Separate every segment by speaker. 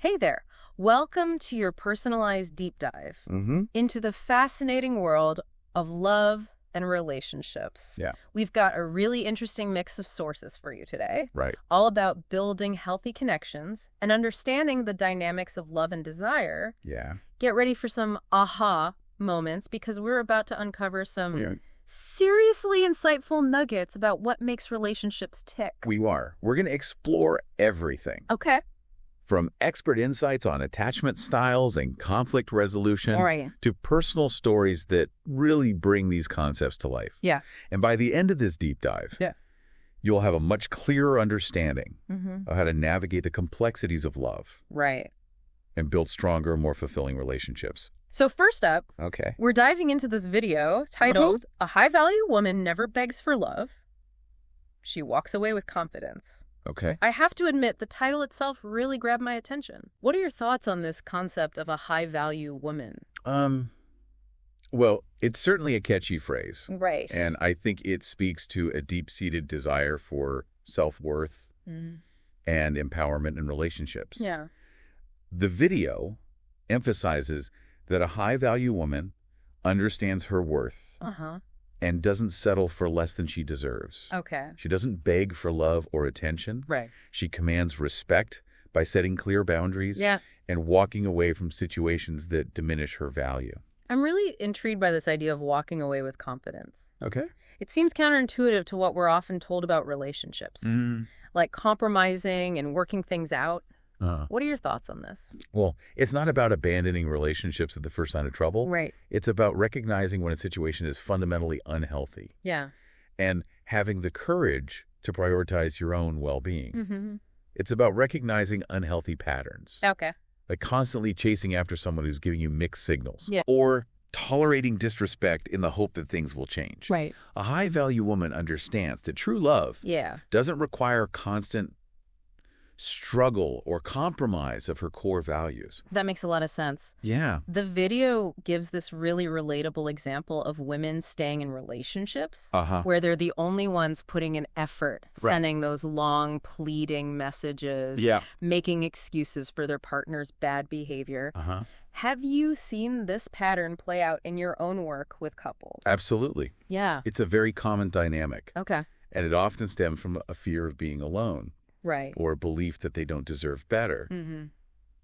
Speaker 1: Hey there. Welcome to your personalized deep dive into the fascinating world of love and relationships.
Speaker 2: Yeah.
Speaker 1: We've got a really interesting mix of sources for you today,
Speaker 2: Right.
Speaker 1: all about building healthy connections and understanding the dynamics of love and desire.
Speaker 2: Yeah.
Speaker 1: Get ready for some aha moments because we're about to uncover some
Speaker 2: Yeah.
Speaker 1: seriously insightful nuggets about what makes relationships tick.
Speaker 2: We're going to explore everything
Speaker 1: Okay.
Speaker 2: from expert insights on attachment styles and conflict resolution
Speaker 1: All right.
Speaker 2: to personal stories that really bring these concepts to life.
Speaker 1: Yeah.
Speaker 2: And by the end of this deep dive,
Speaker 1: Yeah.
Speaker 2: you'll have a much clearer understanding
Speaker 1: Mm-hmm.
Speaker 2: of how to navigate the complexities of love
Speaker 1: Right.
Speaker 2: and build stronger, more fulfilling relationships.
Speaker 1: So first up,
Speaker 2: Okay.
Speaker 1: we're diving into this video titled, A High-Value Woman Never Begs for Love. She Walks Away with Confidence.
Speaker 2: Okay.
Speaker 1: I have to admit, the title itself really grabbed my attention. What are your thoughts on this concept of a high-value woman?
Speaker 2: Well, it's certainly a catchy phrase.
Speaker 1: Right.
Speaker 2: And I think it speaks to a deep-seated desire for self-worth and empowerment in relationships.
Speaker 1: Yeah.
Speaker 2: The video emphasizes that a high-value woman understands her worth
Speaker 1: Uh-huh.
Speaker 2: and doesn't settle for less than she deserves.
Speaker 1: Okay.
Speaker 2: She doesn't beg for love or attention.
Speaker 1: Right.
Speaker 2: She commands respect by setting clear boundaries
Speaker 1: Yeah.
Speaker 2: and walking away from situations that diminish her value.
Speaker 1: I'm really intrigued by this idea of walking away with confidence.
Speaker 2: Okay.
Speaker 1: It seems counterintuitive to what we're often told about relationships, like compromising and working things out. What are your thoughts on this?
Speaker 2: Well, it's not about abandoning relationships at the first sign of trouble.
Speaker 1: Right.
Speaker 2: It's about recognizing when a situation is fundamentally unhealthy
Speaker 1: Yeah.
Speaker 2: and having the courage to prioritize your own well-being.
Speaker 1: Mm-hmm.
Speaker 2: It's about recognizing unhealthy patterns,
Speaker 1: Okay.
Speaker 2: like constantly chasing after someone who's giving you mixed signals,
Speaker 1: Yeah.
Speaker 2: or tolerating disrespect in the hope that things will change.
Speaker 1: Right.
Speaker 2: A high-value woman understands that true love
Speaker 1: Yeah.
Speaker 2: doesn't require constant struggle or compromise of her core values.
Speaker 1: That makes a lot of sense.
Speaker 2: Yeah.
Speaker 1: The video gives this really relatable example of women staying in relationships where they're the only ones putting in effort,
Speaker 2: Right.
Speaker 1: sending those long pleading messages,
Speaker 2: Yeah.
Speaker 1: making excuses for their partner's bad behavior. Have you seen this pattern play out in your own work with couples?
Speaker 2: Absolutely.
Speaker 1: Yeah.
Speaker 2: It's a very common dynamic,
Speaker 1: Okay.
Speaker 2: and it often stems from a fear of being alone
Speaker 1: Right.
Speaker 2: or a belief that they don't deserve better.
Speaker 1: Mm-hmm.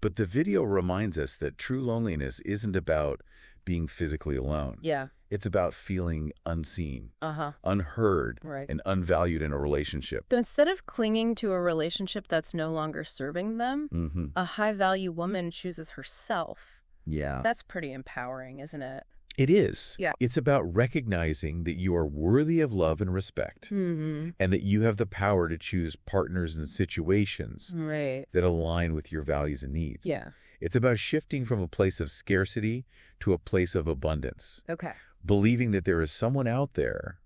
Speaker 2: But the video reminds us that true loneliness isn't about being physically alone.
Speaker 1: Yeah.
Speaker 2: It's about feeling unseen,
Speaker 1: Uh-huh.
Speaker 2: unheard,
Speaker 1: Right.
Speaker 2: and unvalued in a relationship.
Speaker 1: So instead of clinging to a relationship that's no longer serving them, a high-value woman chooses herself.
Speaker 2: Yeah.
Speaker 1: That's pretty empowering, isn't it?
Speaker 2: It is.
Speaker 1: Yeah.
Speaker 2: It's about recognizing that you are worthy of love and respect,
Speaker 1: Mm-hmm.
Speaker 2: and that you have the power to choose partners and situations
Speaker 1: Right.
Speaker 2: that align with your values and needs.
Speaker 1: Yeah.
Speaker 2: It's about shifting from a place of scarcity to a place of abundance,
Speaker 1: Okay.
Speaker 2: believing that there is someone out there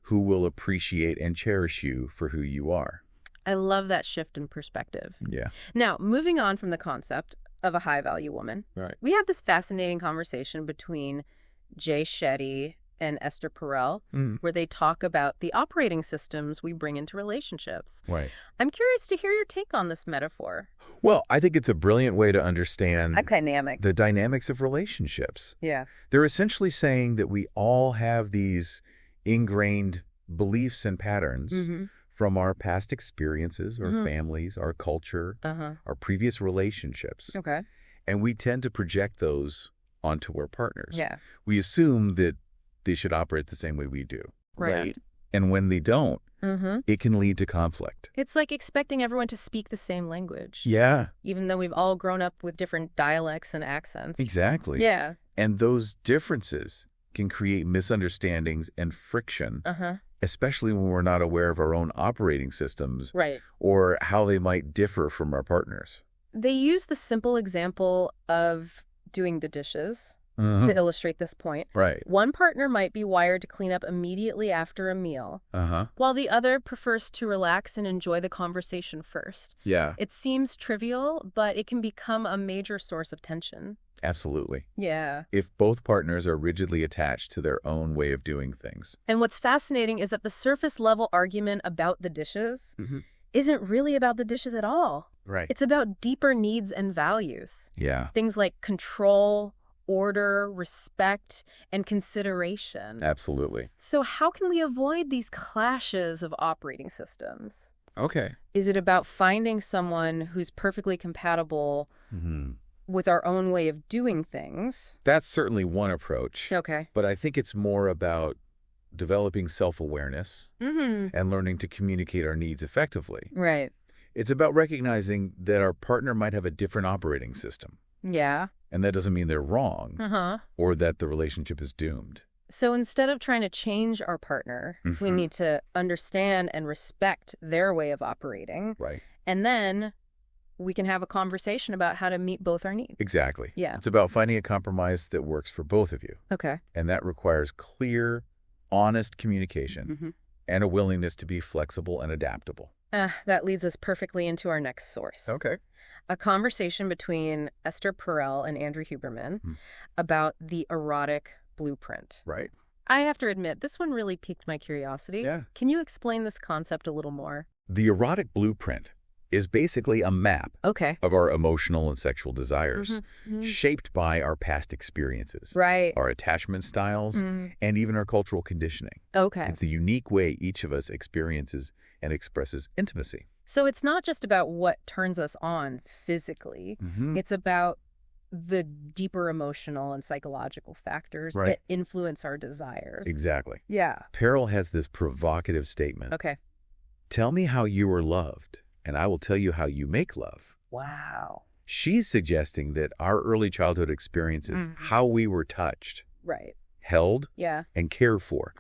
Speaker 2: who will appreciate and cherish you for who you are.
Speaker 1: I love that shift in perspective.
Speaker 2: Yeah.
Speaker 1: Now, moving on from the concept of a high-value woman,
Speaker 2: Right.
Speaker 1: we have this fascinating conversation between Jay Shetty and Esther Perel, where they talk about the operating systems we bring into relationships.
Speaker 2: Right.
Speaker 1: I'm curious to hear your take on this metaphor.
Speaker 2: Well, I think it's a brilliant way to understand
Speaker 1: Dynamic.
Speaker 2: the dynamics of relationships.
Speaker 1: Yeah.
Speaker 2: They're essentially saying that we all have these ingrained beliefs and patterns from our past experiences, our families, our culture, our previous relationships.
Speaker 1: Okay.
Speaker 2: And we tend to project those onto our partners.
Speaker 1: Yeah.
Speaker 2: We assume that they should operate the same way we do.
Speaker 1: Right.
Speaker 2: And when they don't,
Speaker 1: Mm-hmm.
Speaker 2: it can lead to conflict.
Speaker 1: It's like expecting everyone to speak the same language.
Speaker 2: Yeah,
Speaker 1: Even though we've all grown up with different dialects and accents.
Speaker 2: exactly.
Speaker 1: Yeah.
Speaker 2: And those differences can create misunderstandings and friction, especially when we're not aware of our own operating systems
Speaker 1: Right.
Speaker 2: or how they might differ from our partners.
Speaker 1: They use the simple example of doing the dishes to illustrate this point.
Speaker 2: Right.
Speaker 1: One partner might be wired to clean up immediately after a meal, while the other prefers to relax and enjoy the conversation first.
Speaker 2: Yeah,
Speaker 1: It seems trivial, but it can become a major source of tension.
Speaker 2: absolutely.
Speaker 1: Yeah.
Speaker 2: If both partners are rigidly attached to their own way of doing things.
Speaker 1: And what's fascinating is that the surface level argument about the dishes isn't really about the dishes at all.
Speaker 2: Right.
Speaker 1: It's about deeper needs and values.
Speaker 2: Yeah.
Speaker 1: Things like control, order, respect, and consideration.
Speaker 2: Absolutely.
Speaker 1: So how can we avoid these clashes of operating systems?
Speaker 2: Okay.
Speaker 1: Is it about finding someone who's perfectly compatible with our own way of doing things?
Speaker 2: That's certainly one approach.
Speaker 1: Okay.
Speaker 2: But I think it's more about developing self-awareness and learning to communicate our needs effectively.
Speaker 1: Right.
Speaker 2: It's about recognizing that our partner might have a different operating system.
Speaker 1: Yeah.
Speaker 2: And that doesn't mean they're wrong or that the relationship is doomed.
Speaker 1: So instead of trying to change our partner, we need to understand and respect their way of operating.
Speaker 2: Right.
Speaker 1: And then we can have a conversation about how to meet both our needs.
Speaker 2: Exactly.
Speaker 1: Yeah.
Speaker 2: It's about finding a compromise that works for both of you.
Speaker 1: Okay.
Speaker 2: And that requires clear, honest communication and a willingness to be flexible and adaptable.
Speaker 1: That leads us perfectly into our next source.
Speaker 2: Okay.
Speaker 1: A conversation between Esther Perel and Andrew Huberman about the erotic blueprint.
Speaker 2: Right.
Speaker 1: I have to admit, this one really piqued my curiosity.
Speaker 2: Yeah.
Speaker 1: Can you explain this concept a little more?
Speaker 2: The erotic blueprint is basically a map of our emotional and sexual desires, shaped by our past experiences,
Speaker 1: right,
Speaker 2: our attachment styles, and even our cultural conditioning.
Speaker 1: Okay.
Speaker 2: It's the unique way each of us experiences and expresses intimacy.
Speaker 1: So it's not just about what turns us on physically. It's about the deeper emotional and psychological factors that influence our desires.
Speaker 2: Exactly.
Speaker 1: Yeah.
Speaker 2: Perel has this provocative statement.
Speaker 1: Okay.
Speaker 2: Tell me how you are loved, and I will tell you how you make love.
Speaker 1: Wow.
Speaker 2: She's suggesting that our early childhood experiences, how we were touched, held, and cared for,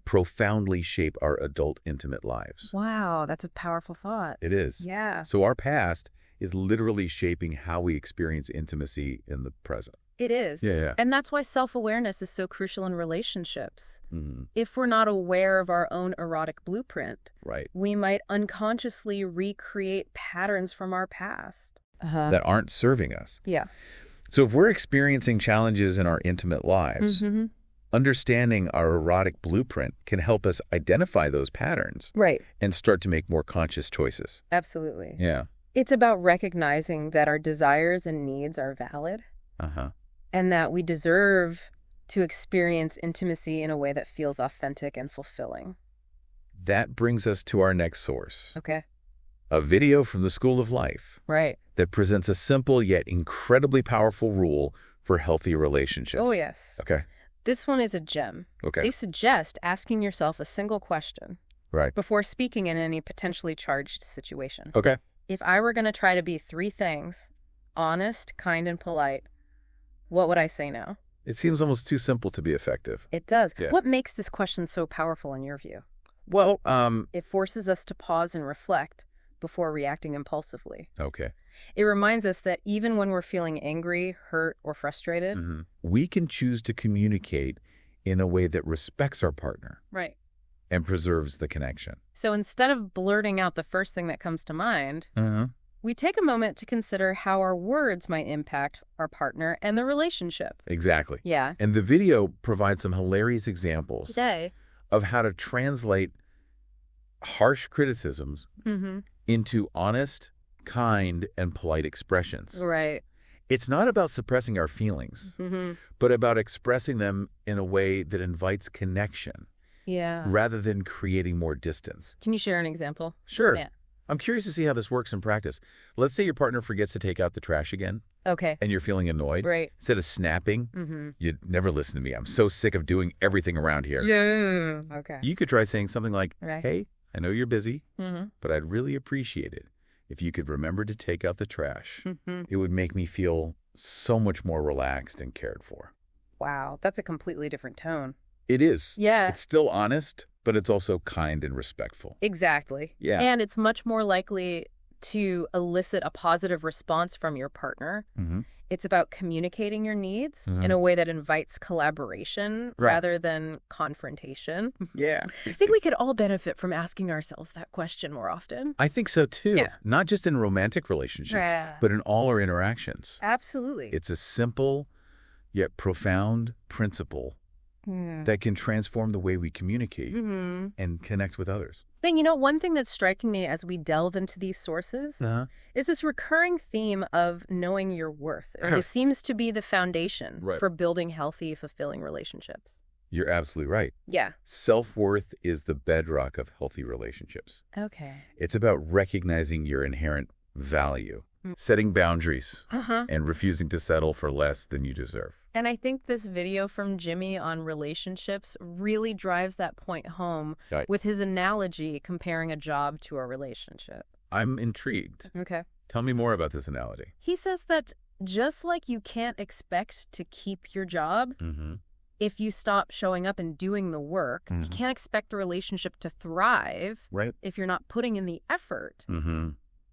Speaker 2: profoundly shape our adult intimate lives.
Speaker 1: Wow, that's a powerful thought.
Speaker 2: It is.
Speaker 1: Yeah.
Speaker 2: So our past is literally shaping how we experience intimacy in the present.
Speaker 1: It is.
Speaker 2: Yeah.
Speaker 1: And that's why self-awareness is so crucial in relationships. If we're not aware of our own erotic blueprint, we might unconsciously recreate patterns from our past.
Speaker 2: That aren't serving us.
Speaker 1: Yeah.
Speaker 2: So if we're experiencing challenges in our intimate lives, understanding our erotic blueprint can help us identify those patterns and start to make more conscious choices.
Speaker 1: Absolutely.
Speaker 2: Yeah.
Speaker 1: It's about recognizing that our desires and needs are valid and that we deserve to experience intimacy in a way that feels authentic and fulfilling.
Speaker 2: That brings us to our next source.
Speaker 1: Okay.
Speaker 2: A video from the School of Life. That presents a simple yet incredibly powerful rule for healthy relationships.
Speaker 1: Oh, yes.
Speaker 2: Okay.
Speaker 1: This one is a gem.
Speaker 2: Okay.
Speaker 1: They suggest asking yourself a single question before speaking in any potentially charged situation.
Speaker 2: Okay.
Speaker 1: If I were going to try to be 3 things, honest, kind, and polite, what would I say now?
Speaker 2: It seems almost too simple to be effective.
Speaker 1: It does.
Speaker 2: Yeah.
Speaker 1: What makes this question so powerful in your view?
Speaker 2: Well,
Speaker 1: It forces us to pause and reflect before reacting impulsively.
Speaker 2: Okay.
Speaker 1: It reminds us that even when we're feeling angry, hurt, or frustrated,
Speaker 2: we can choose to communicate in a way that respects our partner and preserves the connection.
Speaker 1: So instead of blurting out the first thing that comes to mind, we take a moment to consider how our words might impact our partner and the relationship.
Speaker 2: Exactly.
Speaker 1: Yeah.
Speaker 2: And the video provides some hilarious examples of how to translate harsh criticisms into honest, kind, and polite expressions.
Speaker 1: Right.
Speaker 2: It's not about suppressing our feelings, but about expressing them in a way that invites connection rather than creating more distance.
Speaker 1: Can you share an example?
Speaker 2: Sure.
Speaker 1: Yeah.
Speaker 2: I'm curious to see how this works in practice. Let's say your partner forgets to take out the trash again.
Speaker 1: Okay.
Speaker 2: And you're feeling annoyed.
Speaker 1: Right.
Speaker 2: Instead of snapping, you'd never listen to me. I'm so sick of doing everything around here.
Speaker 1: Yeah. Okay.
Speaker 2: You could try saying something like, hey, I know you're busy, but I'd really appreciate it if you could remember to take out the trash. It would make me feel so much more relaxed and cared for.
Speaker 1: Wow. That's a completely different tone.
Speaker 2: It is.
Speaker 1: Yeah.
Speaker 2: It's still honest, but it's also kind and respectful.
Speaker 1: Exactly.
Speaker 2: Yeah.
Speaker 1: And it's much more likely to elicit a positive response from your partner. It's about communicating your needs in a way that invites collaboration rather than confrontation.
Speaker 2: Yeah.
Speaker 1: I think we could all benefit from asking ourselves that question more often.
Speaker 2: I think so, too.
Speaker 1: Yeah.
Speaker 2: Not just in romantic relationships, but in all our interactions.
Speaker 1: Absolutely.
Speaker 2: It's a simple yet profound principle that can transform the way we communicate and connect with others.
Speaker 1: And one thing that's striking me as we delve into these sources is this recurring theme of knowing your worth. It seems to be the foundation for building healthy, fulfilling relationships.
Speaker 2: You're absolutely right.
Speaker 1: Yeah.
Speaker 2: Self-worth is the bedrock of healthy relationships.
Speaker 1: Okay.
Speaker 2: It's about recognizing your inherent value, setting boundaries, and refusing to settle for less than you deserve.
Speaker 1: And I think this video from Jimmy on relationships really drives that point home with his analogy comparing a job to a relationship.
Speaker 2: I'm intrigued.
Speaker 1: Okay.
Speaker 2: Tell me more about this analogy.
Speaker 1: He says that just like you can't expect to keep your job, if you stop showing up and doing the work, you can't expect the relationship to thrive if you're not putting in the effort.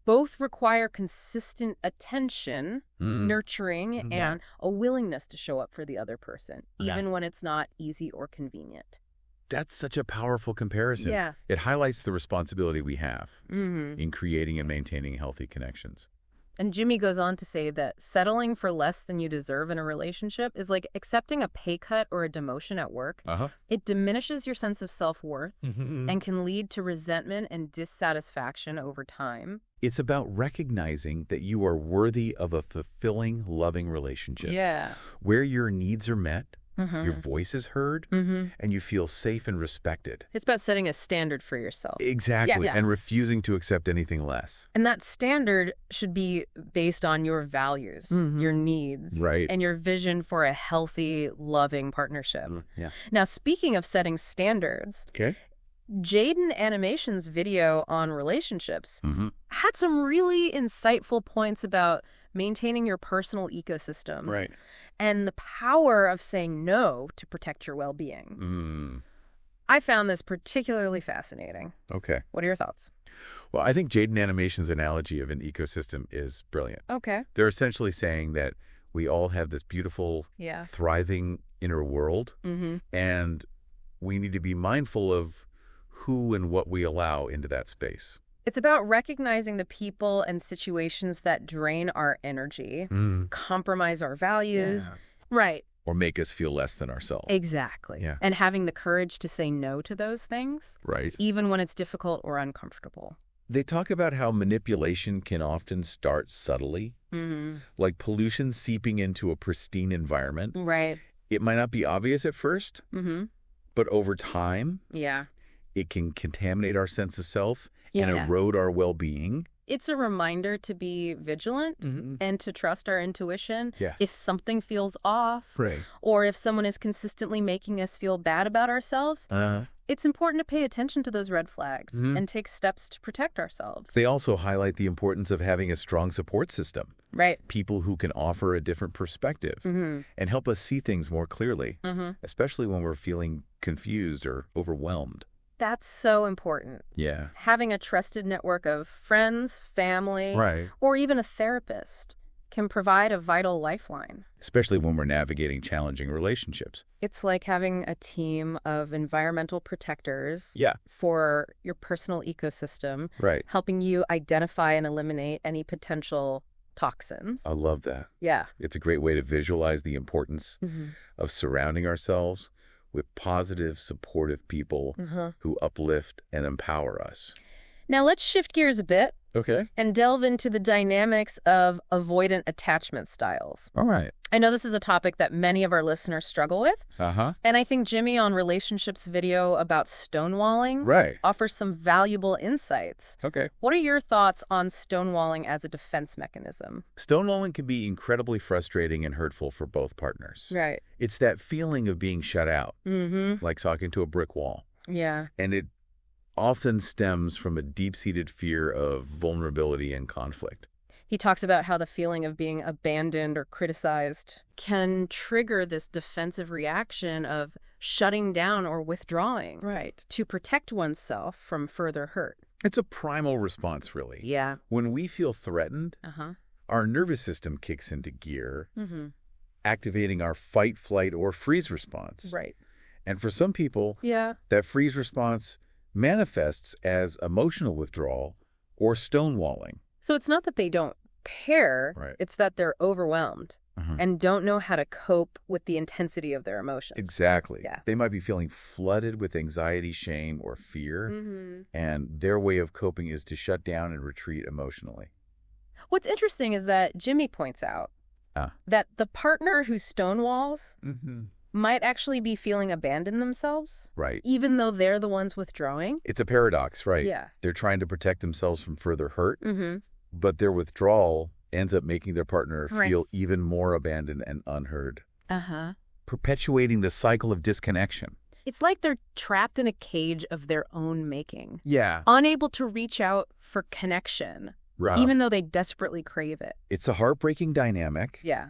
Speaker 1: Both require consistent attention, nurturing, and a willingness to show up for the other person, even when it's not easy or convenient.
Speaker 2: That's such a powerful comparison.
Speaker 1: Yeah.
Speaker 2: It highlights the responsibility we have in creating and maintaining healthy connections.
Speaker 1: And Jimmy goes on to say that settling for less than you deserve in a relationship is like accepting a pay cut or a demotion at work. It diminishes your sense of self-worth and can lead to resentment and dissatisfaction over time.
Speaker 2: It's about recognizing that you are worthy of a fulfilling, loving relationship.
Speaker 1: Yeah.
Speaker 2: Where your needs are met, your voice is heard, and you feel safe and respected.
Speaker 1: It's about setting a standard for yourself.
Speaker 2: Exactly, and refusing to accept anything less.
Speaker 1: And that standard should be based on your values, your needs, and your vision for a healthy, loving partnership. Now, speaking of setting standards, Jaden Animation's video on relationships had some really insightful points about maintaining your personal ecosystem and the power of saying no to protect your well-being. I found this particularly fascinating.
Speaker 2: Okay.
Speaker 1: What are your thoughts?
Speaker 2: Well, I think Jaden Animation's analogy of an ecosystem is brilliant.
Speaker 1: Okay.
Speaker 2: They're essentially saying that we all have this beautiful, thriving inner world, and we need to be mindful of who and what we allow into that space.
Speaker 1: It's about recognizing the people and situations that drain our energy, compromise our values.
Speaker 2: Or make us feel less than ourselves.
Speaker 1: Exactly. And having the courage to say no to those things. Even when it's difficult or uncomfortable.
Speaker 2: They talk about how manipulation can often start subtly, like pollution seeping into a pristine environment. It might not be obvious at first, but over time, it can contaminate our sense of self and erode our well-being.
Speaker 1: It's a reminder to be vigilant and to trust our intuition. If something feels off or if someone is consistently making us feel bad about ourselves, it's important to pay attention to those red flags and take steps to protect ourselves.
Speaker 2: They also highlight the importance of having a strong support system. People who can offer a different perspective and help us see things more clearly, especially when we're feeling confused or overwhelmed.
Speaker 1: That's so important. Having a trusted network of friends, family, or even a therapist can provide a vital lifeline.
Speaker 2: Especially when we're navigating challenging relationships.
Speaker 1: It's like having a team of environmental protectors for your personal ecosystem, helping you identify and eliminate any potential toxins.
Speaker 2: I love that. It's a great way to visualize the importance of surrounding ourselves with positive, supportive people who uplift and empower us.
Speaker 1: Now let's shift gears a bit
Speaker 2: Okay.
Speaker 1: And delve into the dynamics of avoidant attachment styles.
Speaker 2: All right.
Speaker 1: I know this is a topic that many of our listeners struggle with.
Speaker 2: Uh-huh.
Speaker 1: And I think Jimmy on Relationships video about stonewalling offers some valuable insights.
Speaker 2: Okay.
Speaker 1: What are your thoughts on stonewalling as a defense mechanism?
Speaker 2: Stonewalling can be incredibly frustrating and hurtful for both partners.
Speaker 1: Right.
Speaker 2: It's that feeling of being shut out, like talking to a brick wall.
Speaker 1: Yeah.
Speaker 2: And it often stems from a deep-seated fear of vulnerability and conflict.
Speaker 1: He talks about how the feeling of being abandoned or criticized can trigger this defensive reaction of shutting down or withdrawing.
Speaker 2: Right.
Speaker 1: To protect oneself from further hurt.
Speaker 2: It's a primal response, really.
Speaker 1: Yeah.
Speaker 2: When we feel threatened, our nervous system kicks into gear, activating our fight, flight, or freeze response.
Speaker 1: Right.
Speaker 2: And for some people, that freeze response manifests as emotional withdrawal or stonewalling.
Speaker 1: So it's not that they don't care, it's that they're overwhelmed and don't know how to cope with the intensity of their emotions.
Speaker 2: Exactly.
Speaker 1: Yeah.
Speaker 2: They might be feeling flooded with anxiety, shame, or fear, and their way of coping is to shut down and retreat emotionally.
Speaker 1: What's interesting is that Jimmy points out that the partner who stonewalls might actually be feeling abandoned themselves.
Speaker 2: Right.
Speaker 1: Even though they're the ones withdrawing.
Speaker 2: It's a paradox, right?
Speaker 1: Yeah.
Speaker 2: They're trying to protect themselves from further hurt, but their withdrawal ends up making their partner feel even more abandoned and unheard. Perpetuating the cycle of disconnection.
Speaker 1: It's like they're trapped in a cage of their own making.
Speaker 2: Yeah.
Speaker 1: Unable to reach out for connection.
Speaker 2: Right.
Speaker 1: Even though they desperately crave it.
Speaker 2: It's a heartbreaking dynamic.
Speaker 1: Yeah.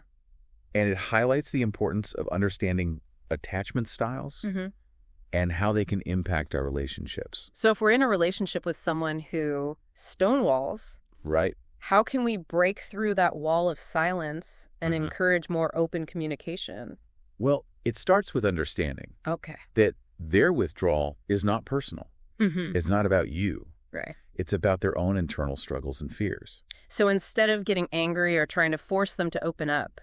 Speaker 2: And it highlights the importance of understanding attachment styles and how they can impact our relationships.
Speaker 1: So if we're in a relationship with someone who stonewalls,
Speaker 2: right,
Speaker 1: how can we break through that wall of silence and encourage more open communication?
Speaker 2: Well, it starts with understanding that their withdrawal is not personal. It's not about you.
Speaker 1: Right.
Speaker 2: It's about their own internal struggles and fears.
Speaker 1: So instead of getting angry or trying to force them to open up,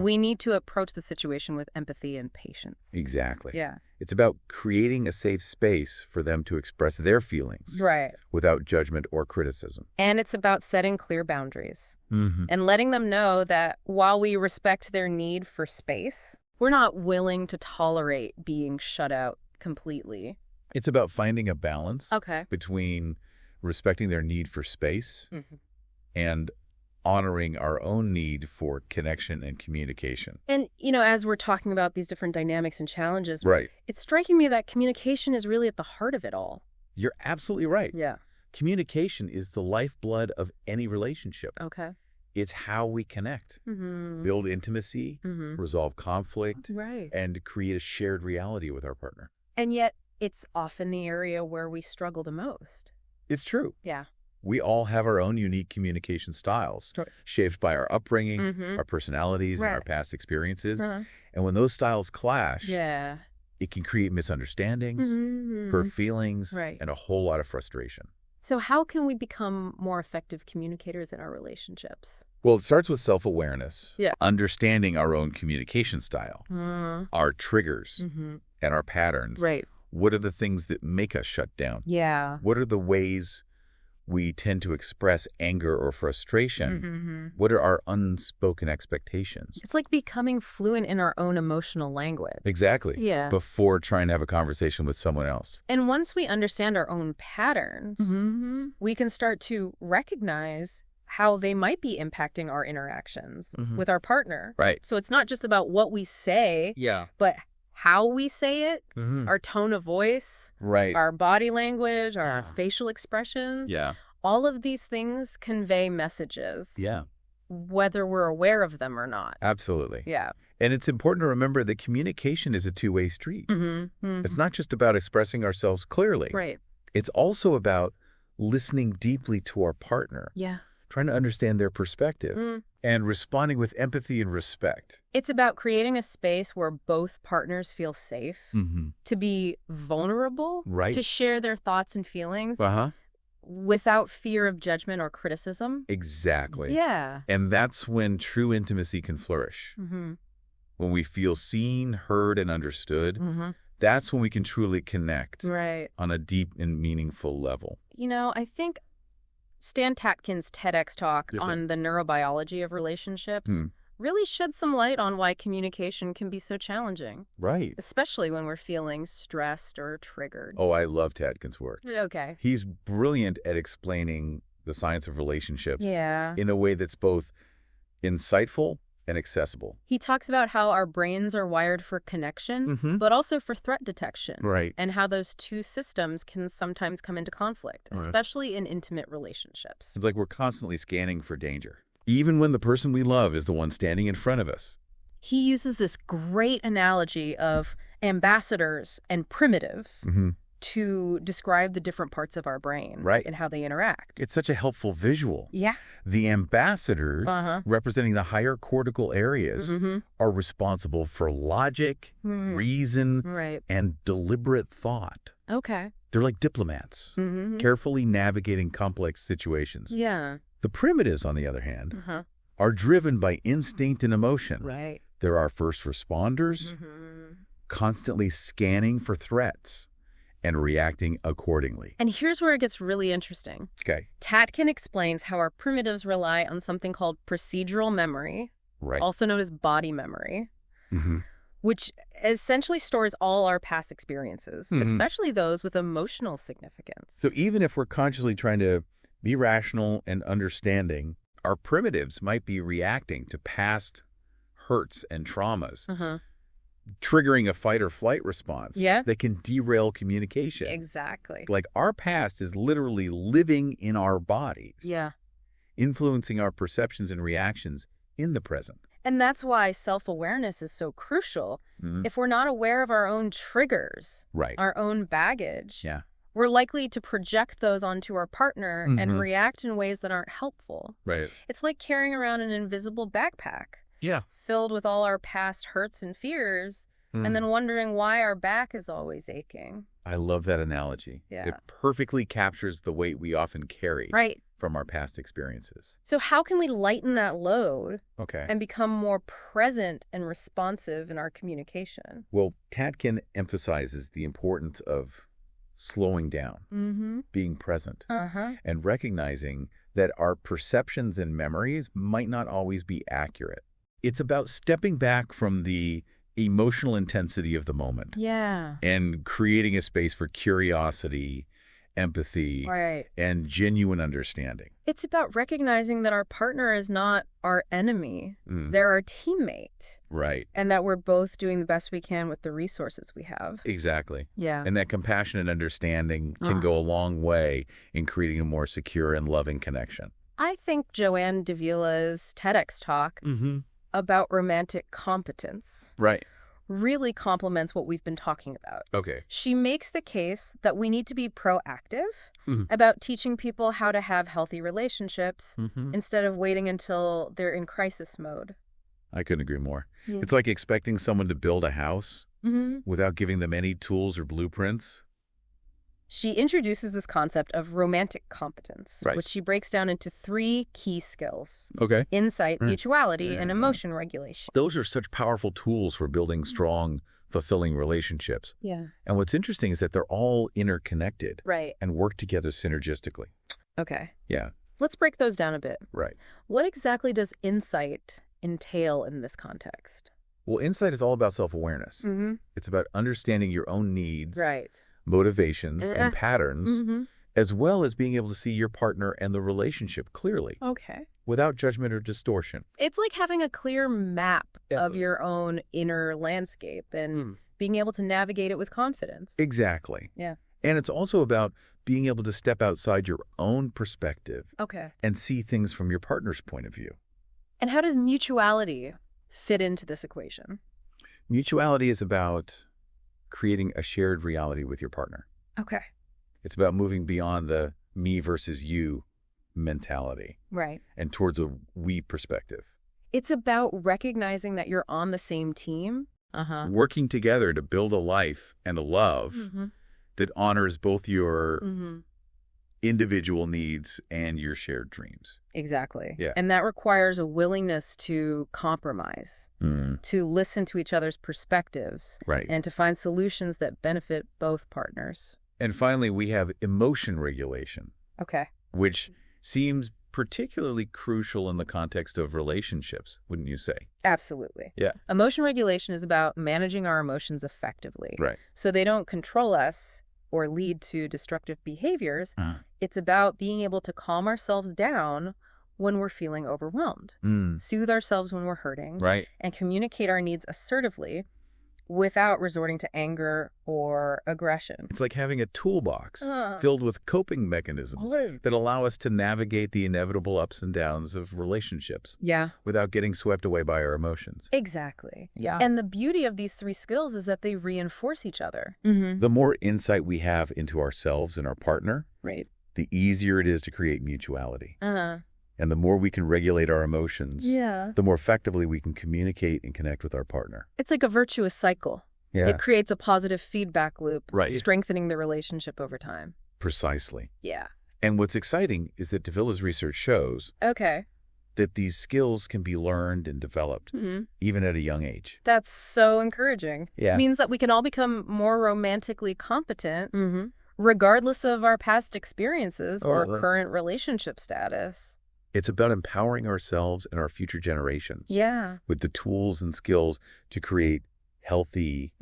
Speaker 1: we need to approach the situation with empathy and patience.
Speaker 2: Exactly.
Speaker 1: Yeah.
Speaker 2: It's about creating a safe space for them to express their feelings without judgment or criticism.
Speaker 1: And it's about setting clear boundaries and letting them know that while we respect their need for space, we're not willing to tolerate being shut out completely.
Speaker 2: It's about finding a balance
Speaker 1: Okay.
Speaker 2: between respecting their need for space and honoring our own need for connection and communication.
Speaker 1: And, you know, as we're talking about these different dynamics and challenges,
Speaker 2: Right.
Speaker 1: it's striking me that communication is really at the heart of it all.
Speaker 2: You're absolutely right.
Speaker 1: Yeah.
Speaker 2: Communication is the lifeblood of any relationship.
Speaker 1: Okay.
Speaker 2: It's how we connect, build intimacy, resolve conflict, and create a shared reality with our partner.
Speaker 1: And yet, it's often the area where we struggle the most.
Speaker 2: It's true.
Speaker 1: Yeah.
Speaker 2: We all have our own unique communication styles, shaped by our upbringing, our personalities, and our past experiences. And when those styles clash, it can create misunderstandings, hurt feelings, and a whole lot of frustration.
Speaker 1: So how can we become more effective communicators in our relationships?
Speaker 2: Well, it starts with self-awareness,
Speaker 1: Yeah.
Speaker 2: understanding our own communication style, our triggers, and our patterns.
Speaker 1: Right.
Speaker 2: What are the things that make us shut down?
Speaker 1: Yeah.
Speaker 2: What are the ways we tend to express anger or frustration? What are our unspoken expectations?
Speaker 1: It's like becoming fluent in our own emotional language.
Speaker 2: Exactly.
Speaker 1: Yeah.
Speaker 2: Before trying to have a conversation with someone else.
Speaker 1: And once we understand our own patterns, we can start to recognize how they might be impacting our interactions with our partner.
Speaker 2: Right.
Speaker 1: So it's not just about what we say, but how we say it, our tone of voice, our body language, our facial expressions.
Speaker 2: Yeah.
Speaker 1: All of these things convey messages.
Speaker 2: Yeah.
Speaker 1: Whether we're aware of them or not.
Speaker 2: Absolutely.
Speaker 1: Yeah.
Speaker 2: And it's important to remember that communication is a two-way street. It's not just about expressing ourselves clearly.
Speaker 1: Right.
Speaker 2: It's also about listening deeply to our partner.
Speaker 1: Yeah.
Speaker 2: Trying to understand their perspective and responding with empathy and respect.
Speaker 1: It's about creating a space where both partners feel safe to be vulnerable, to share their thoughts and feelings without fear of judgment or criticism.
Speaker 2: Exactly.
Speaker 1: Yeah.
Speaker 2: And that's when true intimacy can flourish. When we feel seen, heard, and understood, that's when we can truly connect on a deep and meaningful level.
Speaker 1: You know, I think Stan Tatkin's TEDx talk on the neurobiology of relationships really shed some light on why communication can be so challenging.
Speaker 2: Right.
Speaker 1: Especially when we're feeling stressed or triggered.
Speaker 2: Oh, I love Tatkin's work.
Speaker 1: Okay.
Speaker 2: He's brilliant at explaining the science of relationships in a way that's both insightful and accessible.
Speaker 1: He talks about how our brains are wired for connection, but also for threat detection.
Speaker 2: Right.
Speaker 1: And how those two systems can sometimes come into conflict, especially in intimate relationships.
Speaker 2: It's like we're constantly scanning for danger, even when the person we love is the one standing in front of us.
Speaker 1: He uses this great analogy of ambassadors and primitives to describe the different parts of our brain and how they interact.
Speaker 2: It's such a helpful visual.
Speaker 1: Yeah.
Speaker 2: The ambassadors, representing the higher cortical areas, are responsible for logic, reason, and deliberate thought.
Speaker 1: Okay.
Speaker 2: They're like diplomats, carefully navigating complex situations.
Speaker 1: Yeah.
Speaker 2: The primitives, on the other hand, are driven by instinct and emotion.
Speaker 1: Right.
Speaker 2: They're our first responders, constantly scanning for threats and reacting accordingly.
Speaker 1: And here's where it gets really interesting.
Speaker 2: Okay.
Speaker 1: Tatkin explains how our primitives rely on something called procedural memory,
Speaker 2: Right.
Speaker 1: also known as body memory, which essentially stores all our past experiences, especially those with emotional significance.
Speaker 2: So even if we're consciously trying to be rational and understanding, our primitives might be reacting to past hurts and traumas, triggering a fight or flight response that can derail communication.
Speaker 1: Exactly.
Speaker 2: Like our past is literally living in our bodies, influencing our perceptions and reactions in the present.
Speaker 1: And that's why self-awareness is so crucial. If we're not aware of our own triggers, our own baggage, we're likely to project those onto our partner and react in ways that aren't helpful.
Speaker 2: Right.
Speaker 1: It's like carrying around an invisible backpack filled with all our past hurts and fears, and then wondering why our back is always aching.
Speaker 2: I love that analogy.
Speaker 1: Yeah.
Speaker 2: It perfectly captures the weight we often carry from our past experiences.
Speaker 1: So how can we lighten that load
Speaker 2: Okay.
Speaker 1: and become more present and responsive in our communication?
Speaker 2: Well, Tatkin emphasizes the importance of slowing down, being present, and recognizing that our perceptions and memories might not always be accurate. It's about stepping back from the emotional intensity of the moment and creating a space for curiosity, empathy, and genuine understanding.
Speaker 1: It's about recognizing that our partner is not our enemy. They're our teammate.
Speaker 2: Right.
Speaker 1: And that we're both doing the best we can with the resources we have.
Speaker 2: Exactly.
Speaker 1: Yeah.
Speaker 2: And that compassion and understanding can go a long way in creating a more secure and loving connection.
Speaker 1: I think Joanne Davila's TEDx talk about romantic competence really complements what we've been talking about.
Speaker 2: Okay.
Speaker 1: She makes the case that we need to be proactive about teaching people how to have healthy relationships instead of waiting until they're in crisis mode.
Speaker 2: I couldn't agree more. It's like expecting someone to build a house without giving them any tools or blueprints.
Speaker 1: She introduces this concept of romantic competence, which she breaks down into 3 key skills.
Speaker 2: Okay.
Speaker 1: Insight, mutuality, and emotion regulation.
Speaker 2: Those are such powerful tools for building strong, fulfilling relationships.
Speaker 1: Yeah.
Speaker 2: And what's interesting is that they're all interconnected
Speaker 1: Right.
Speaker 2: and work together synergistically.
Speaker 1: Okay.
Speaker 2: Yeah.
Speaker 1: Let's break those down a bit.
Speaker 2: Right.
Speaker 1: What exactly does insight entail in this context?
Speaker 2: Well, insight is all about self-awareness. It's about understanding your own needs, motivations, and patterns, as well as being able to see your partner and the relationship clearly.
Speaker 1: Okay.
Speaker 2: Without judgment or distortion.
Speaker 1: It's like having a clear map of your own inner landscape and being able to navigate it with confidence.
Speaker 2: Exactly.
Speaker 1: Yeah.
Speaker 2: And it's also about being able to step outside your own perspective and see things from your partner's point of view.
Speaker 1: And how does mutuality fit into this equation?
Speaker 2: Mutuality is about creating a shared reality with your partner.
Speaker 1: Okay.
Speaker 2: It's about moving beyond the me versus you mentality.
Speaker 1: Right.
Speaker 2: And towards a we perspective.
Speaker 1: It's about recognizing that you're on the same team.
Speaker 2: Working together to build a life and a love that honors both your individual needs and your shared dreams.
Speaker 1: Exactly.
Speaker 2: Yeah.
Speaker 1: And that requires a willingness to compromise, to listen to each other's perspectives, and to find solutions that benefit both partners.
Speaker 2: And finally, we have emotion regulation.
Speaker 1: Okay.
Speaker 2: Which seems particularly crucial in the context of relationships, wouldn't you say?
Speaker 1: Absolutely.
Speaker 2: Yeah.
Speaker 1: Emotion regulation is about managing our emotions effectively.
Speaker 2: Right.
Speaker 1: So they don't control us or lead to destructive behaviors. It's about being able to calm ourselves down when we're feeling overwhelmed, soothe ourselves when we're hurting, and communicate our needs assertively without resorting to anger or aggression.
Speaker 2: It's like having a toolbox filled with coping mechanisms that allow us to navigate the inevitable ups and downs of relationships without getting swept away by our emotions.
Speaker 1: Exactly. Yeah. And the beauty of these 3 skills is that they reinforce each other.
Speaker 2: The more insight we have into ourselves and our partner, the easier it is to create mutuality. And the more we can regulate our emotions, the more effectively we can communicate and connect with our partner.
Speaker 1: It's like a virtuous cycle.
Speaker 2: Yeah.
Speaker 1: It creates a positive feedback loop, strengthening the relationship over time.
Speaker 2: Precisely.
Speaker 1: Yeah.
Speaker 2: And what's exciting is that Davila's research shows that these skills can be learned and developed, even at a young age.
Speaker 1: That's so encouraging.
Speaker 2: Yeah.
Speaker 1: It means that we can all become more romantically competent, regardless of our past experiences or current relationship status.
Speaker 2: It's about empowering ourselves and our future generations with the tools and skills to create healthy,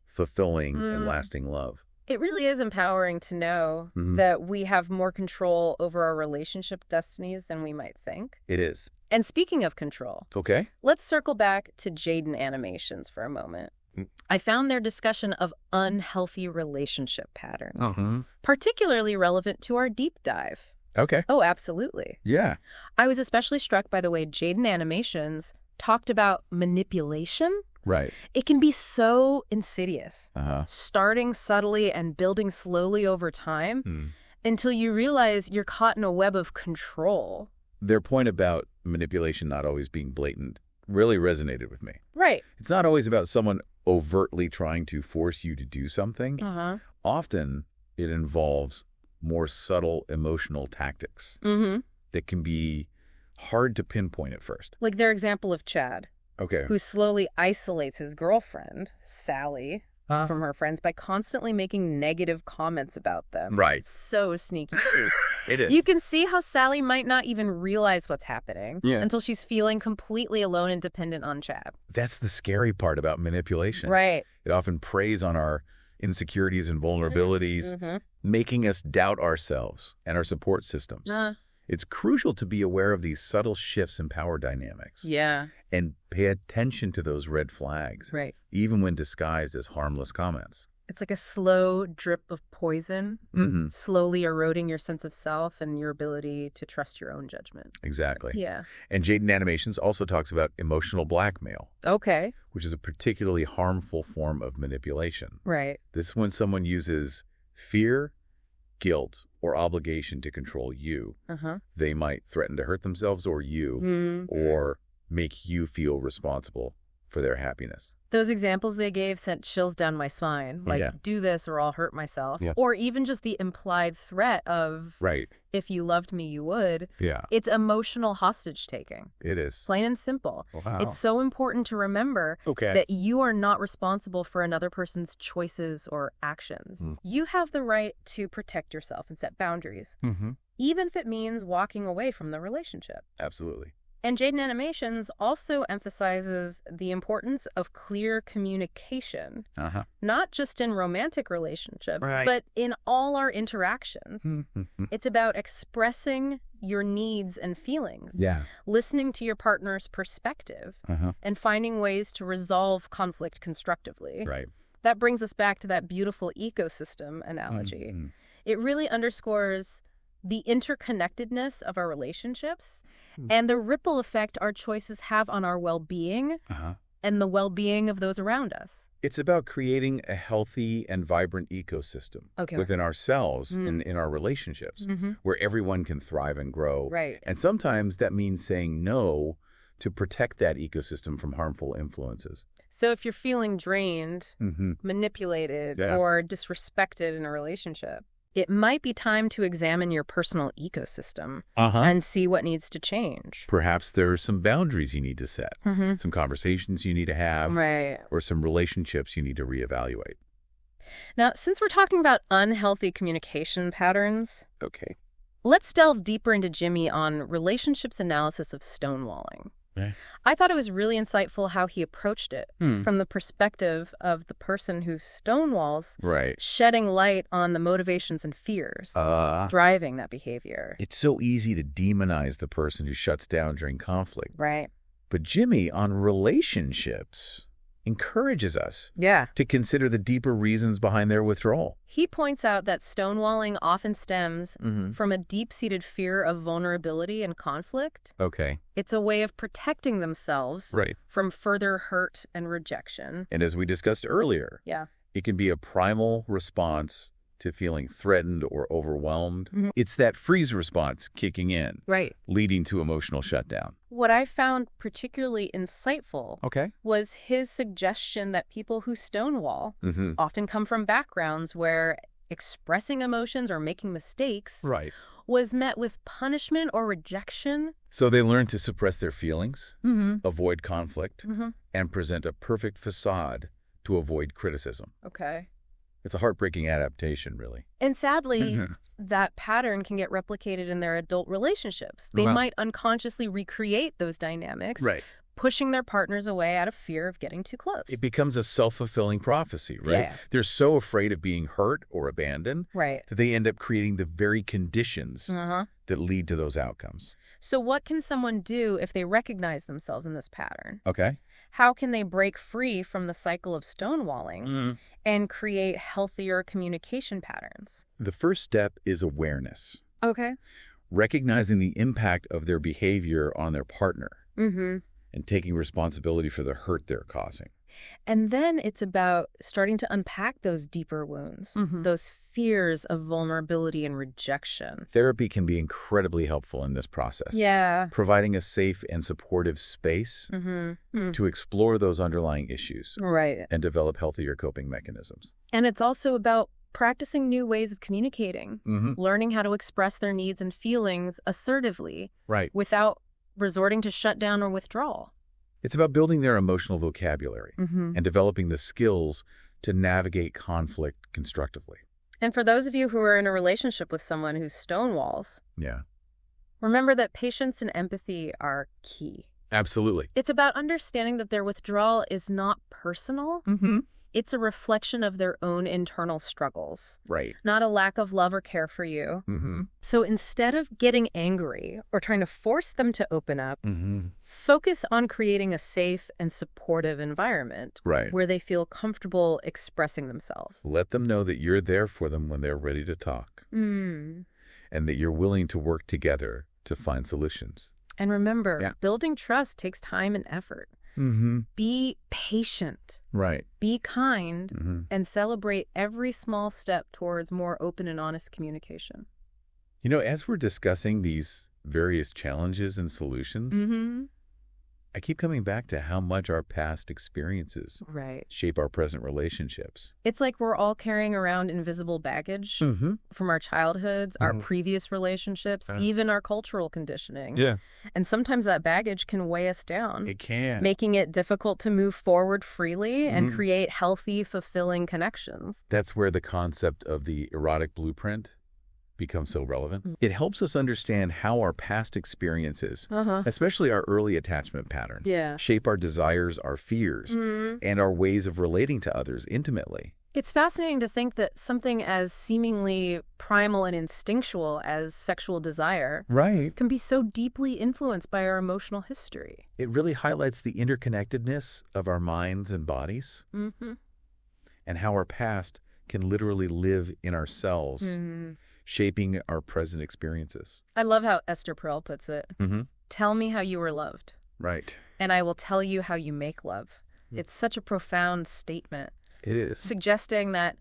Speaker 2: fulfilling, and lasting love.
Speaker 1: It really is empowering to know that we have more control over our relationship destinies than we might think.
Speaker 2: It is.
Speaker 1: And speaking of control, let's circle back to Jaden Animations for a moment. I found their discussion of unhealthy relationship patterns particularly relevant to our deep dive. Oh, absolutely.
Speaker 2: Yeah.
Speaker 1: I was especially struck by the way Jaden Animations talked about manipulation.
Speaker 2: Right.
Speaker 1: It can be so insidious, starting subtly and building slowly over time until you realize you're caught in a web of control.
Speaker 2: Their point about manipulation not always being blatant really resonated with me.
Speaker 1: Right.
Speaker 2: It's not always about someone overtly trying to force you to do something. Often it involves more subtle emotional tactics that can be hard to pinpoint at first.
Speaker 1: Like their example of Chad. Who slowly isolates his girlfriend, Sally, from her friends by constantly making negative comments about them.
Speaker 2: Right.
Speaker 1: It's so sneaky.
Speaker 2: It is.
Speaker 1: You can see how Sally might not even realize what's happening until she's feeling completely alone and dependent on Chad.
Speaker 2: That's the scary part about manipulation.
Speaker 1: Right.
Speaker 2: It often preys on our insecurities and vulnerabilities, making us doubt ourselves and our support systems. It's crucial to be aware of these subtle shifts in power dynamics.
Speaker 1: Yeah.
Speaker 2: And pay attention to those red flags.
Speaker 1: Right.
Speaker 2: Even when disguised as harmless comments.
Speaker 1: It's like a slow drip of poison, slowly eroding your sense of self and your ability to trust your own judgment.
Speaker 2: Exactly.
Speaker 1: Yeah.
Speaker 2: And Jaden Animations also talks about emotional blackmail. Which is a particularly harmful form of manipulation.
Speaker 1: Right.
Speaker 2: This is when someone uses fear, guilt, or obligation to control you. They might threaten to hurt themselves or you, or make you feel responsible for their happiness.
Speaker 1: Those examples they gave sent chills down my spine, like do this or I'll hurt myself. Or even just the implied threat of, if you loved me, you would. It's emotional hostage taking.
Speaker 2: It is.
Speaker 1: Plain and simple.
Speaker 2: Wow.
Speaker 1: It's so important to remember that you are not responsible for another person's choices or actions. You have the right to protect yourself and set boundaries, even if it means walking away from the relationship.
Speaker 2: Absolutely.
Speaker 1: And Jaden Animations also emphasizes the importance of clear communication, not just in romantic relationships, but in all our interactions. It's about expressing your needs and feelings, listening to your partner's perspective, and finding ways to resolve conflict constructively. That brings us back to that beautiful ecosystem analogy. It really underscores the interconnectedness of our relationships and the ripple effect our choices have on our well-being and the well-being of those around us.
Speaker 2: It's about creating a healthy and vibrant ecosystem within ourselves and in our relationships where everyone can thrive and grow. And sometimes that means saying no to protect that ecosystem from harmful influences.
Speaker 1: So if you're feeling drained, manipulated, or disrespected in a relationship, it might be time to examine your personal ecosystem and see what needs to change.
Speaker 2: Perhaps there are some boundaries you need to set, some conversations you need to have, or some relationships you need to reevaluate.
Speaker 1: Now, since we're talking about unhealthy communication patterns, let's delve deeper into Jimmy on relationships analysis of stonewalling. I thought it was really insightful how he approached it from the perspective of the person who stonewalls, shedding light on the motivations and fears driving that behavior.
Speaker 2: It's so easy to demonize the person who shuts down during conflict. But Jimmy, on relationships, encourages us to consider the deeper reasons behind their withdrawal.
Speaker 1: He points out that stonewalling often stems from a deep-seated fear of vulnerability and conflict. It's a way of protecting themselves from further hurt and rejection.
Speaker 2: And as we discussed earlier, it can be a primal response to feeling threatened or overwhelmed. It's that freeze response kicking in, leading to emotional shutdown.
Speaker 1: What I found particularly insightful was his suggestion that people who stonewall often come from backgrounds where expressing emotions or making mistakes was met with punishment or rejection.
Speaker 2: So they learn to suppress their feelings, avoid conflict, and present a perfect facade to avoid criticism.
Speaker 1: Okay.
Speaker 2: It's a heartbreaking adaptation, really.
Speaker 1: And sadly, that pattern can get replicated in their adult relationships. They might unconsciously recreate those dynamics, pushing their partners away out of fear of getting too close.
Speaker 2: It becomes a self-fulfilling prophecy, right?
Speaker 1: Yeah.
Speaker 2: They're so afraid of being hurt or abandoned
Speaker 1: Right.
Speaker 2: that they end up creating the very conditions that lead to those outcomes.
Speaker 1: So what can someone do if they recognize themselves in this pattern?
Speaker 2: Okay.
Speaker 1: How can they break free from the cycle of stonewalling and create healthier communication patterns?
Speaker 2: The first step is awareness.
Speaker 1: Okay.
Speaker 2: Recognizing the impact of their behavior on their partner and taking responsibility for the hurt they're causing.
Speaker 1: And then it's about starting to unpack those deeper wounds, those fears of vulnerability and rejection.
Speaker 2: Therapy can be incredibly helpful in this process.
Speaker 1: Yeah.
Speaker 2: Providing a safe and supportive space to explore those underlying issues
Speaker 1: Right.
Speaker 2: and develop healthier coping mechanisms.
Speaker 1: And it's also about practicing new ways of communicating, learning how to express their needs and feelings assertively without resorting to shutdown or withdrawal.
Speaker 2: It's about building their emotional vocabulary and developing the skills to navigate conflict constructively.
Speaker 1: And for those of you who are in a relationship with someone who stonewalls, remember that patience and empathy are key.
Speaker 2: Absolutely.
Speaker 1: It's about understanding that their withdrawal is not personal. It's a reflection of their own internal struggles, not a lack of love or care for you. So instead of getting angry or trying to force them to open up, focus on creating a safe and supportive environment where they feel comfortable expressing themselves.
Speaker 2: Let them know that you're there for them when they're ready to talk and that you're willing to work together to find solutions.
Speaker 1: And remember, building trust takes time and effort. Be patient. Be kind and celebrate every small step towards more open and honest communication.
Speaker 2: You know, as we're discussing these various challenges and solutions, I keep coming back to how much our past experiences shape our present relationships.
Speaker 1: It's like we're all carrying around invisible baggage from our childhoods, our previous relationships, even our cultural conditioning. And sometimes that baggage can weigh us down.
Speaker 2: It can.
Speaker 1: Making it difficult to move forward freely and create healthy, fulfilling connections.
Speaker 2: That's where the concept of the erotic blueprint becomes so relevant. It helps us understand how our past experiences, especially our early attachment patterns, shape our desires, our fears, and our ways of relating to others intimately.
Speaker 1: It's fascinating to think that something as seemingly primal and instinctual as sexual desire can be so deeply influenced by our emotional history.
Speaker 2: It really highlights the interconnectedness of our minds and bodies and how our past can literally live in ourselves, shaping our present experiences.
Speaker 1: I love how Esther Perel puts it. Tell me how you were loved. And I will tell you how you make love. It's such a profound statement.
Speaker 2: It is.
Speaker 1: Suggesting that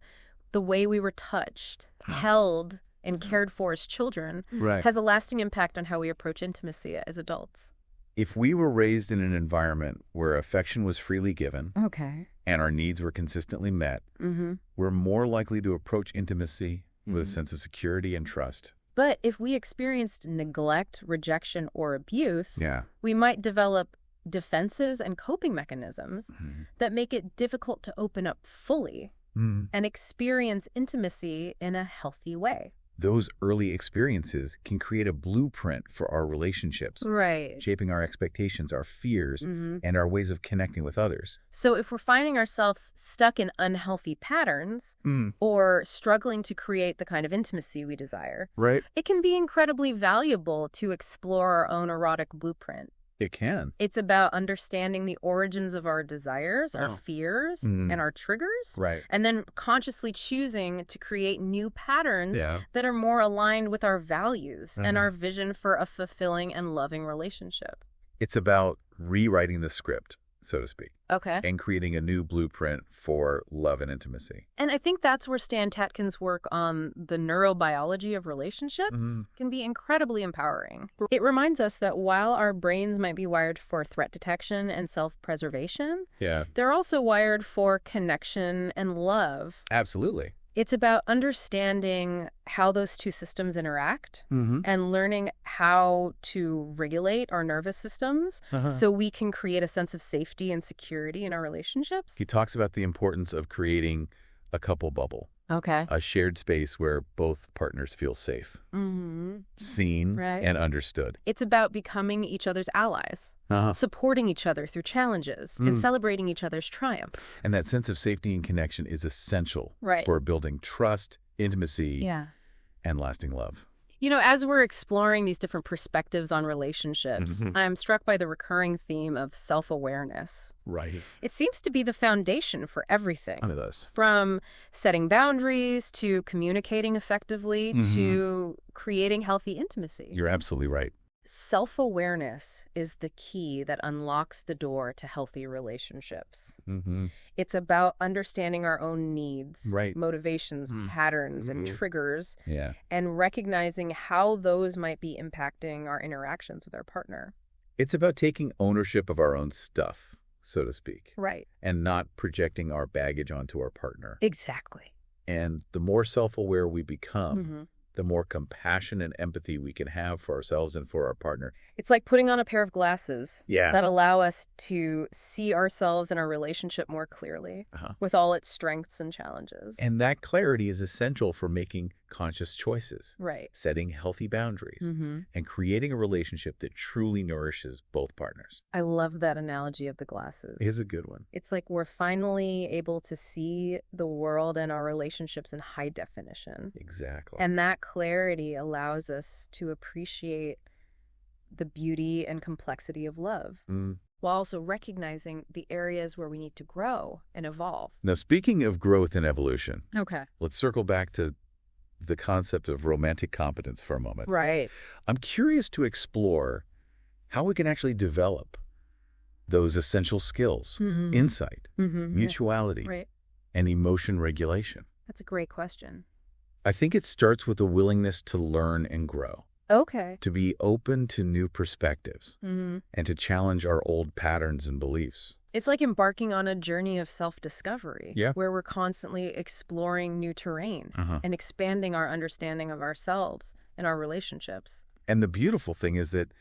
Speaker 1: the way we were touched, held, and cared for as children has a lasting impact on how we approach intimacy as adults.
Speaker 2: If we were raised in an environment where affection was freely given and our needs were consistently met, we're more likely to approach intimacy with a sense of security and trust.
Speaker 1: But if we experienced neglect, rejection, or abuse, we might develop defenses and coping mechanisms that make it difficult to open up fully and experience intimacy in a healthy way.
Speaker 2: Those early experiences can create a blueprint for our relationships, shaping our expectations, our fears, and our ways of connecting with others.
Speaker 1: So if we're finding ourselves stuck in unhealthy patterns or struggling to create the kind of intimacy we desire, it can be incredibly valuable to explore our own erotic blueprint.
Speaker 2: It can.
Speaker 1: It's about understanding the origins of our desires, our fears, and our triggers. And then consciously choosing to create new patterns that are more aligned with our values and our vision for a fulfilling and loving relationship.
Speaker 2: It's about rewriting the script, so to speak.
Speaker 1: And
Speaker 2: creating a new blueprint for love and intimacy.
Speaker 1: And I think that's where Stan Tatkin's work on the neurobiology of relationships can be incredibly empowering. It reminds us that while our brains might be wired for threat detection and self-preservation, they're also wired for connection and love.
Speaker 2: Absolutely.
Speaker 1: It's about understanding how those two systems interact and learning how to regulate our nervous systems so we can create a sense of safety and security in our relationships.
Speaker 2: He talks about the importance of creating a couple bubble.
Speaker 1: Okay.
Speaker 2: A shared space where both partners feel safe, seen, and understood.
Speaker 1: It's about becoming each other's allies, supporting each other through challenges, and celebrating each other's triumphs.
Speaker 2: And that sense of safety and connection is essential for building trust, intimacy, and lasting love.
Speaker 1: You know, as we're exploring these different perspectives on relationships, I'm struck by the recurring theme of self-awareness.
Speaker 2: Right.
Speaker 1: It seems to be the foundation for everything.
Speaker 2: It does.
Speaker 1: From setting boundaries to communicating effectively to creating healthy intimacy.
Speaker 2: You're absolutely right.
Speaker 1: Self-awareness is the key that unlocks the door to healthy relationships. It's about understanding our own needs, motivations, patterns, and triggers, and recognizing how those might be impacting our interactions with our partner.
Speaker 2: It's about taking ownership of our own stuff, so to speak.
Speaker 1: Right.
Speaker 2: And not projecting our baggage onto our partner.
Speaker 1: Exactly.
Speaker 2: And the more self-aware we become, the more compassion and empathy we can have for ourselves and for our partner.
Speaker 1: It's like putting on a pair of glasses that allow us to see ourselves and our relationship more clearly with all its strengths and challenges.
Speaker 2: And that clarity is essential for making conscious choices, setting healthy boundaries, and creating a relationship that truly nourishes both partners.
Speaker 1: I love that analogy of the glasses.
Speaker 2: It is a good one.
Speaker 1: It's like we're finally able to see the world and our relationships in high definition.
Speaker 2: Exactly.
Speaker 1: And that clarity allows us to appreciate the beauty and complexity of love, while also recognizing the areas where we need to grow and evolve.
Speaker 2: Now, speaking of growth and evolution,
Speaker 1: let's
Speaker 2: circle back to the concept of romantic competence for a moment.
Speaker 1: Right.
Speaker 2: I'm curious to explore how we can actually develop those essential skills, insight, mutuality, and emotion regulation.
Speaker 1: That's a great question.
Speaker 2: I think it starts with a willingness to learn and grow. To be open to new perspectives and to challenge our old patterns and beliefs.
Speaker 1: It's like embarking on a journey of self-discovery where we're constantly exploring new terrain and expanding our understanding of ourselves and our relationships.
Speaker 2: And the beautiful thing is that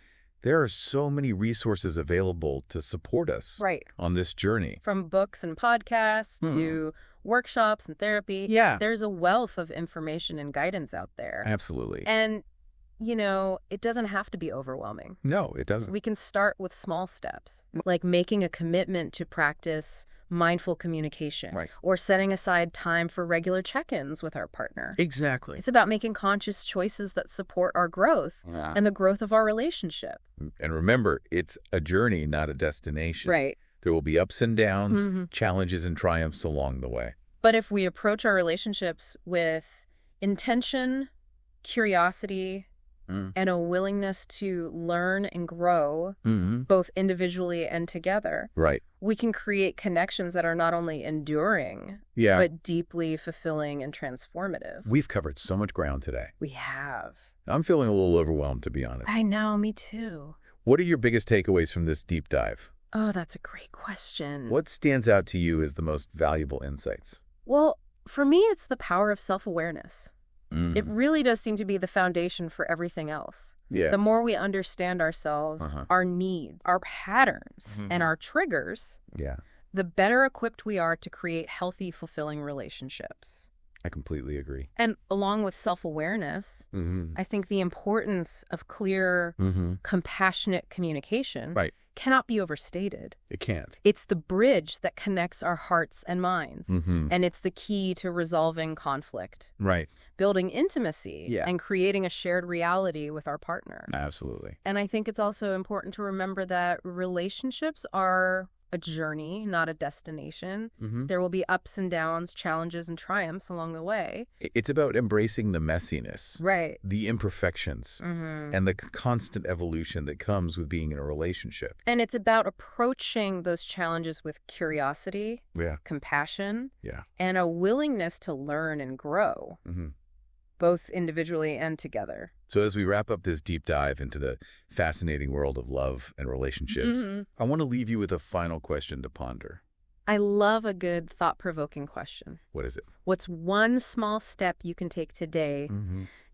Speaker 2: there are so many resources available to support us on this journey.
Speaker 1: From books and podcasts to workshops and therapy. There's a wealth of information and guidance out there.
Speaker 2: Absolutely.
Speaker 1: And you know, it doesn't have to be overwhelming.
Speaker 2: No, it doesn't.
Speaker 1: We can start with small steps, like making a commitment to practice mindful communication or setting aside time for regular check-ins with our partner.
Speaker 2: Exactly.
Speaker 1: It's about making conscious choices that support our growth and the growth of our relationship.
Speaker 2: And remember, it's a journey, not a destination. There will be ups and downs, challenges and triumphs along the way.
Speaker 1: But if we approach our relationships with intention, curiosity, and a willingness to learn and grow, both individually and together, we can create connections that are not only enduring, but deeply fulfilling and transformative.
Speaker 2: We've covered so much ground today.
Speaker 1: We have.
Speaker 2: I'm feeling a little overwhelmed, to be honest.
Speaker 1: I know, me too.
Speaker 2: What are your biggest takeaways from this deep dive?
Speaker 1: Oh, that's a great question.
Speaker 2: What stands out to you as the most valuable insights?
Speaker 1: Well, for me, it's the power of self-awareness. It really does seem to be the foundation for everything else. The more we understand ourselves, our needs, our patterns, and our triggers, the better equipped we are to create healthy, fulfilling relationships.
Speaker 2: I completely agree.
Speaker 1: And along with self-awareness, I think the importance of clear, compassionate communication cannot be overstated.
Speaker 2: It can't.
Speaker 1: It's the bridge that connects our hearts and minds, and it's the key to resolving conflict. Building intimacy and creating a shared reality with our partner.
Speaker 2: Absolutely.
Speaker 1: And I think it's also important to remember that relationships are a journey, not a destination. There will be ups and downs, challenges and triumphs along the way.
Speaker 2: It's about embracing the messiness, the imperfections, and the constant evolution that comes with being in a relationship.
Speaker 1: And it's about approaching those challenges with curiosity, compassion, and a willingness to learn and grow, both individually and together.
Speaker 2: So as we wrap up this deep dive into the fascinating world of love and relationships, I want to leave you with a final question to ponder.
Speaker 1: I love a good thought-provoking question.
Speaker 2: What is it?
Speaker 1: What's one small step you can take today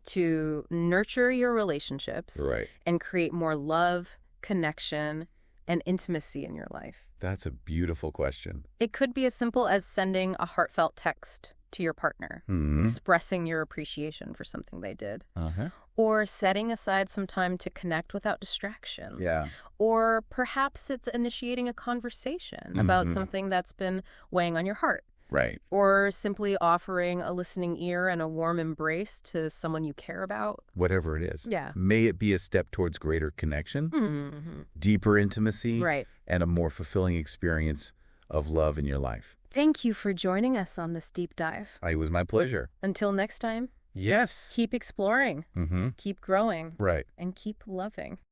Speaker 1: to nurture your relationships and create more love, connection, and intimacy in your life?
Speaker 2: That's a beautiful question.
Speaker 1: It could be as simple as sending a heartfelt text to your partner, expressing your appreciation for something they did. Or setting aside some time to connect without distractions. Or perhaps it's initiating a conversation about something that's been weighing on your heart. Or simply offering a listening ear and a warm embrace to someone you care about.
Speaker 2: Whatever it is. May it be a step towards greater connection, deeper intimacy, and a more fulfilling experience of love in your life.
Speaker 1: Thank you for joining us on this deep dive.
Speaker 2: It was my pleasure.
Speaker 1: Until next time.
Speaker 2: Yes.
Speaker 1: Keep exploring. Keep growing.
Speaker 2: Right.
Speaker 1: And keep loving.